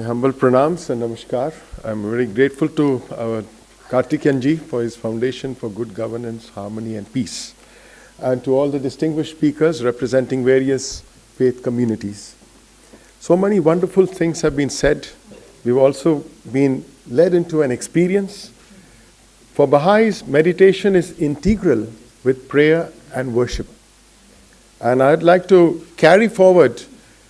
humble pranams and namaskar. I'm very grateful to our Karthikeyan ji for his foundation for good governance, harmony and peace, and to all the distinguished speakers representing various faith communities. So many wonderful things have been said. We've also been led into an experience. For Baha'is, meditation is integral with prayer and worship. And I'd like to carry forward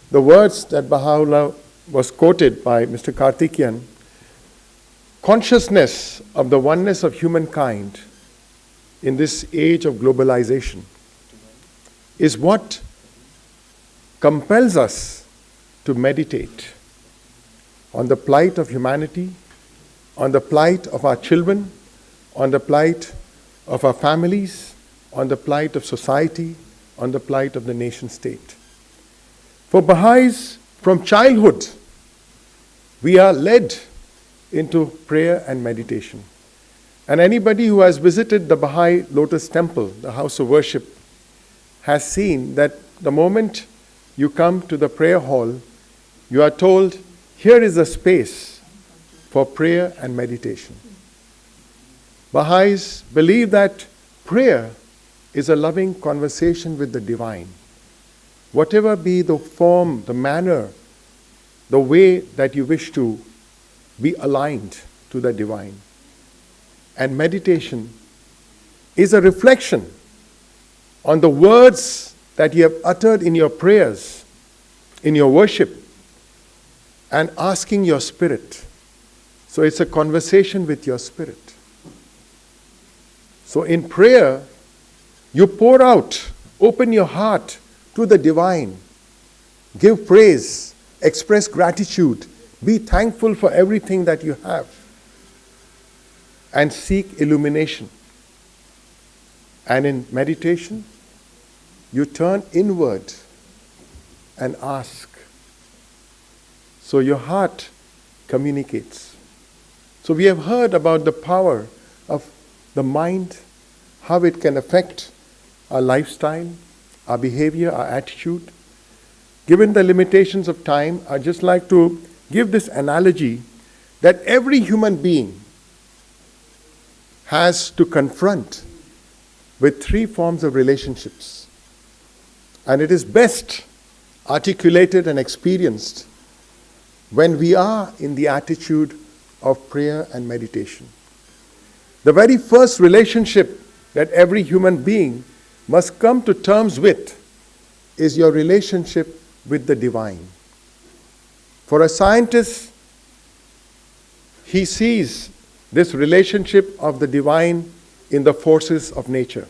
the words that Baha'u'llah was quoted by Mr. Karthikeyan. Consciousness of the oneness of humankind in this age of globalization is what compels us to meditate on the plight of humanity, on the plight of our children, on the plight of our families, on the plight of society, on the plight of the nation state. For Baha'is, from childhood, we are led into prayer and meditation. And anybody who has visited the Bahá'í Lotus temple, the house of worship, has seen that the moment you come to the prayer hall, you are told, here is a space for prayer and meditation. Baha'is believe that prayer is a loving conversation with the divine. Whatever be the form, the manner, the way that you wish to be aligned to the divine. And meditation is a reflection on the words that you have uttered in your prayers, in your worship, and asking your spirit. So it's a conversation with your spirit. So in prayer, you pour out, open your heart to the divine, give praise, express gratitude, be thankful for everything that you have, and seek illumination. And in meditation, you turn inward and ask. So your heart communicates. So we have heard about the power of the mind, how it can affect our lifestyle, our behavior, our attitude. Given the limitations of time, I'd just like to give this analogy that every human being has to confront with three forms of relationships. And it is best articulated and experienced when we are in the attitude of prayer and meditation. The very first relationship that every human being must come to terms with is your relationship with the divine. For a scientist, he sees this relationship of the divine in the forces of nature.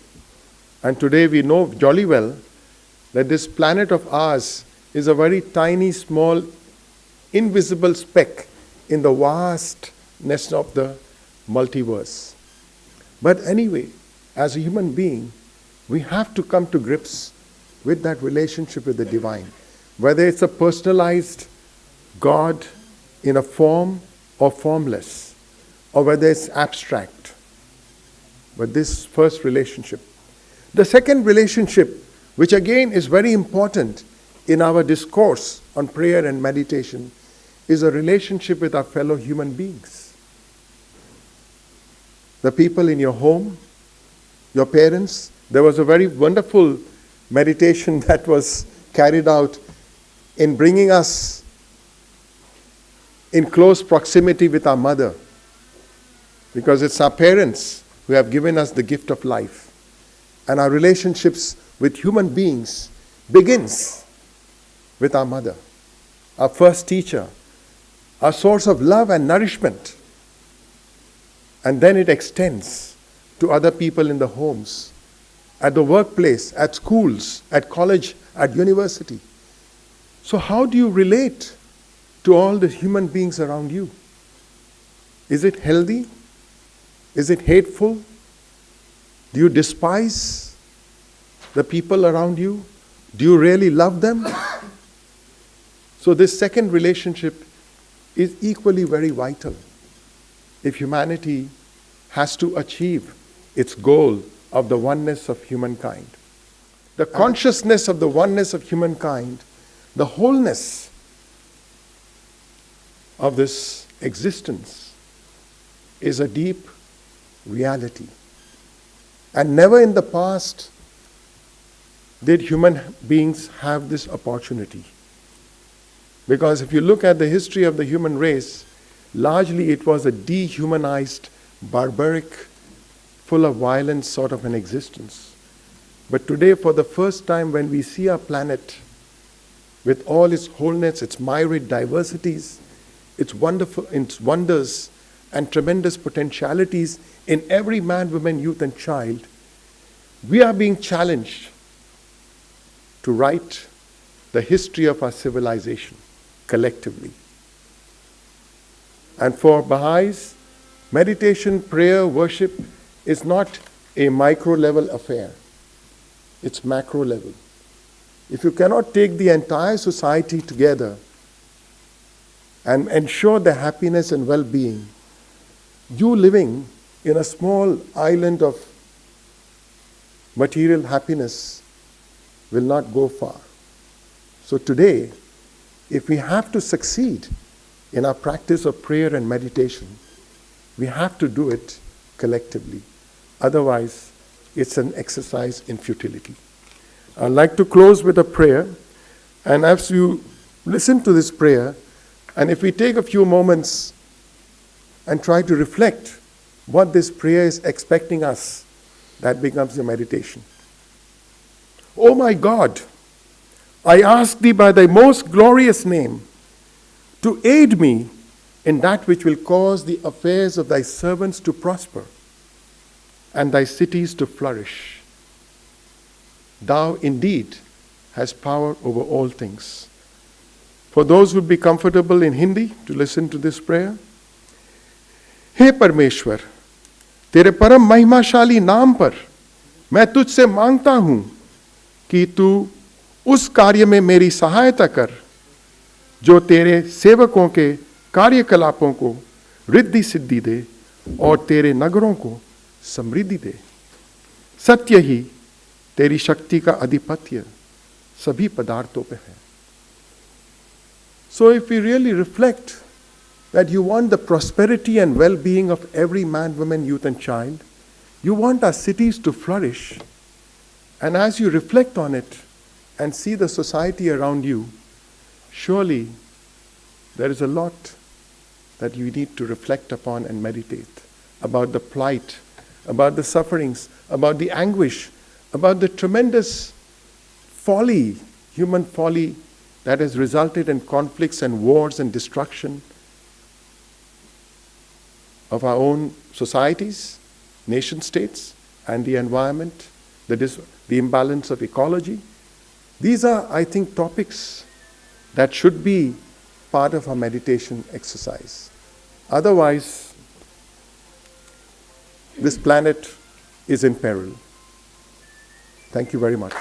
And today we know jolly well that this planet of ours is a very tiny, small, invisible speck in the vastness of the multiverse. But anyway, as a human being, we have to come to grips with that relationship with the divine. Whether it's a personalized God in a form or formless, or whether it's abstract. But this first relationship. The second relationship, which again is very important in our discourse on prayer and meditation, is a relationship with our fellow human beings. The people in your home, your parents. There was a very wonderful meditation that was carried out in bringing us in close proximity with our mother, because it's our parents who have given us the gift of life. And our relationships with human beings begins with our mother, our first teacher, our source of love and nourishment. And then it extends to other people in the homes, at the workplace, at schools, at college, at university. So how do you relate to all the human beings around you? Is it healthy? Is it hateful? Do you despise the people around you? Do you really love them? So this second relationship is equally very vital if humanity has to achieve its goal of the oneness of humankind. The consciousness of the oneness of humankind, the wholeness of this existence is a deep reality. And never in the past did human beings have this opportunity. Because if you look at the history of the human race, largely it was a dehumanized, barbaric, full of violence sort of an existence. But today, for the first time, when we see our planet with all its wholeness, its myriad diversities, its wonders and tremendous potentialities in every man, woman, youth, and child, we are being challenged to write the history of our civilization collectively. And for Baha'is, meditation, prayer, worship is not a micro-level affair. It's macro-level. If you cannot take the entire society together and ensure their happiness and well-being, you living in a small island of material happiness will not go far. So today, if we have to succeed in our practice of prayer and meditation, we have to do it collectively. Otherwise, it's an exercise in futility. I'd like to close with a prayer. And as you listen to this prayer, and if we take a few moments and try to reflect what this prayer is expecting us, that becomes a meditation. Oh my God, I ask thee by thy most glorious name to aid me in that which will cause the affairs of thy servants to prosper and thy cities to flourish. Thou indeed hast power over all things. For those who would be comfortable in Hindi to listen to this prayer, हे परमेश्वर, तेरे परम महिमाशाली नाम पर मैं तुझसे मांगता हूं कि तू उस कार्य में मेरी सहायता कर जो तेरे सेवकों के कार्यकलापों को रिद्धि सिद्धि दे और तेरे नगरों को समृद्धि दे। सत्य ही तेरी शक्ति का अधिपत्य सभी पदार्थों पे है। So if we really reflect that you want the prosperity and well-being of every man, woman, youth, and child, you want our cities to flourish, and as you reflect on it and see the society around you, surely there is a lot that you need to reflect upon and meditate about the plight, about the sufferings, about the anguish, about the tremendous folly, human folly that has resulted in conflicts and wars and destruction of our own societies, nation states, and the environment, the imbalance of ecology. These are, I think, topics that should be part of our meditation exercise. Otherwise, this planet is in peril. Thank you very much.